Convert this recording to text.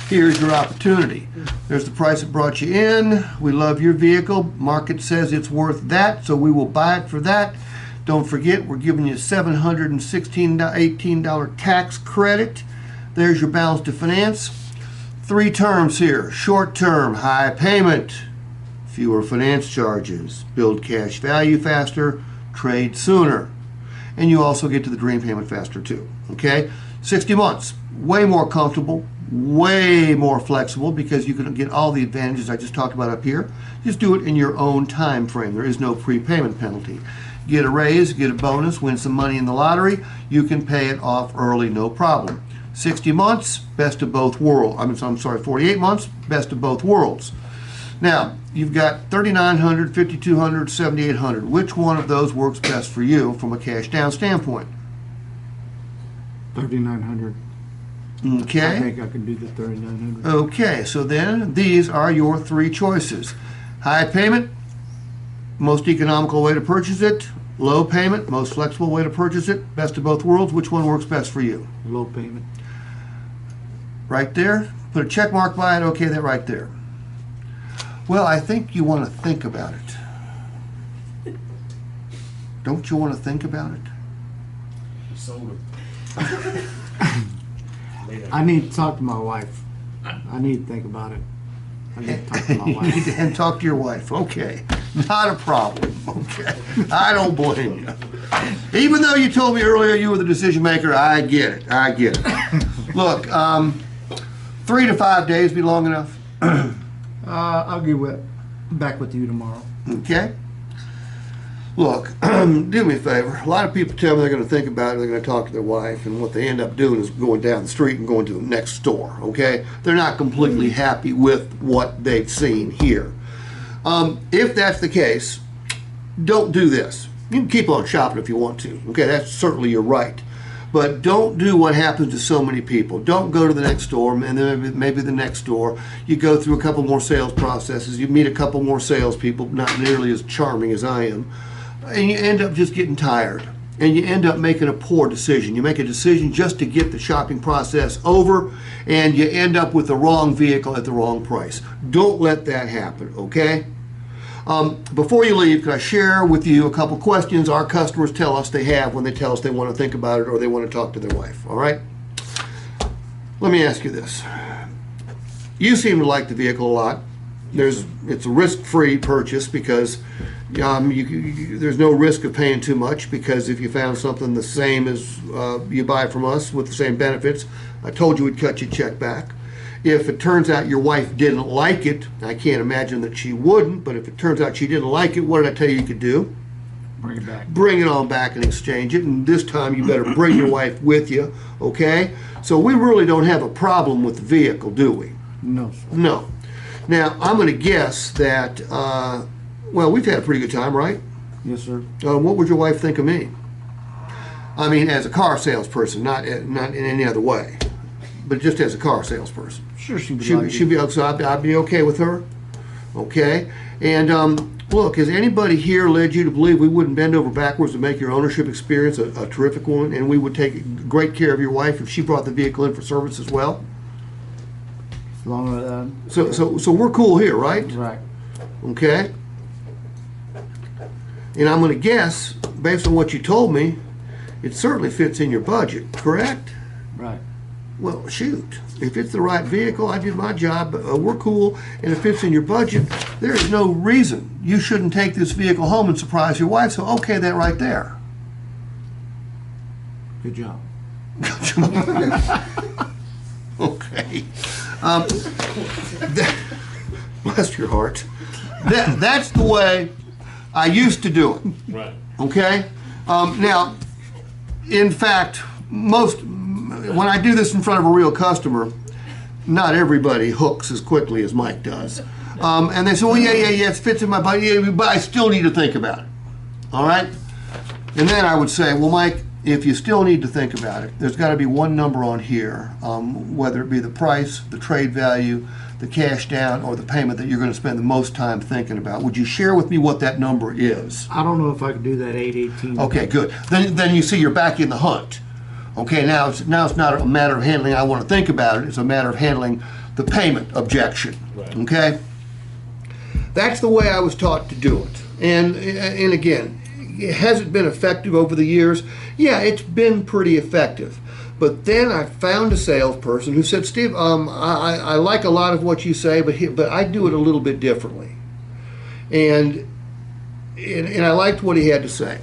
Here's your opportunity. There's the price it brought you in. We love your vehicle. Market says it's worth that, so we will buy it for that. Don't forget, we're giving you $718 tax credit. There's your balance to finance. 3 terms here. Short term, high payment, fewer finance charges, build cash value faster, trade sooner. And you also get to the dream payment faster too, okay? 60 months, way more comfortable, way more flexible because you can get all the advantages I just talked about up here. Just do it in your own time frame. There is no prepayment penalty. Get a raise, get a bonus, win some money in the lottery, you can pay it off early, no problem. 60 months, best of both worlds. I'm sorry, 48 months, best of both worlds. Now, you've got $3,900, $5,200, $7,800. Which one of those works best for you from a cash down standpoint? $3,900. Okay. I think I can do the $3,900. Okay, so then these are your 3 choices. High payment, most economical way to purchase it. Low payment, most flexible way to purchase it. Best of both worlds. Which one works best for you? Low payment. Right there. Put a check mark by it. Okay, that right there. Well, I think you want to think about it. Don't you want to think about it? Sold I need to talk to my wife. I need to think about it. I need to talk to my You need wife. to and talk to your wife. Okay. Not a problem. Okay. I don't blame you. Even though you told me earlier you were the decision maker, I get it. I get it. Look, 3 to 5 days be long enough? I'll get back with you tomorrow. Okay. Look, do me a favor. A lot of people tell me they're going to think about it, they're going to talk to their wife, and what they end up doing is going down the street and going to the next store, okay? They're not completely happy with what they've seen here. If that's the case, don't do this. You can keep on shopping if you want to, okay? That's certainly your right. But don't do what happens to so many people. Don't go to the next store and then maybe the next store. You go through a couple more sales processes. You meet a couple more salespeople, not nearly as charming as I am. And you end up just getting tired. And you end up making a poor decision. You make a decision just to get the shopping process over, and you end up with the wrong vehicle at the wrong price. Don't let that happen, okay? Before you leave, can I share with you a couple questions our customers tell us they have when they tell us they want to think about it or they want to talk to their wife, all right? Let me ask you this. You seem to like the vehicle a lot. It's a risk-free purchase because there's no risk of paying too much, because if you found something the same as you buy from us with the same benefits, I told you we'd cut your check back. If it turns out your wife didn't like it, I can't imagine that she wouldn't, but if it turns out she didn't like it, what did I tell you you could do? Bring it back. Bring it on back and exchange it, and this time you better bring your wife with you, okay? So we really don't have a problem with the vehicle, do we? No, sir. No. Now, I'm going to guess that, well, we've had a pretty good time, right? Yes, sir. What would your wife think of me? I mean, as a car salesperson, not in any other way, but just as a car salesperson. Sure, she'd be She'd like be, so I'd be okay with her? Okay. And look, has anybody here led you to believe we wouldn't bend over backwards to make your ownership experience a terrific one, and we would take great care of your wife if she brought the vehicle in for service as well? as long as So we're cool here, right? right. Okay. And I'm going to guess, based on what you told me, it certainly fits in your budget, correct? Right. Well, shoot. If it's the right vehicle, I did my job, we're cool, and it fits in your budget, there is no reason you shouldn't take this vehicle home and surprise your wife, so okay, that right there. Good job. Okay. Bless your heart. That's the way I used to do it. Right. Okay? Now, in fact, when I do this in front of a real customer, not everybody hooks as quickly as Mike does. And they say, well, yeah, it fits in my budget, but I still need to think about it. All right? And then I would say, well, Mike, if you still need to think about it, there's got to be one number on here, whether it be the price, the trade value, the cash down, or the payment that you're going to spend the most time thinking about. Would you share with me what that number is? I don't know if I could do that 818. Okay, good. Then you see you're back in the hunt. Okay, now it's not a matter of handling, I want to think about it. It's a matter of handling, the payment objection. Right. Okay? That's the way I was taught to do it. And again, has it been effective over the years? Yeah, it's been pretty effective. But then I found a salesperson who said, Steve, I like a lot of what you say, but I do it a little bit differently. And I liked what he had to say.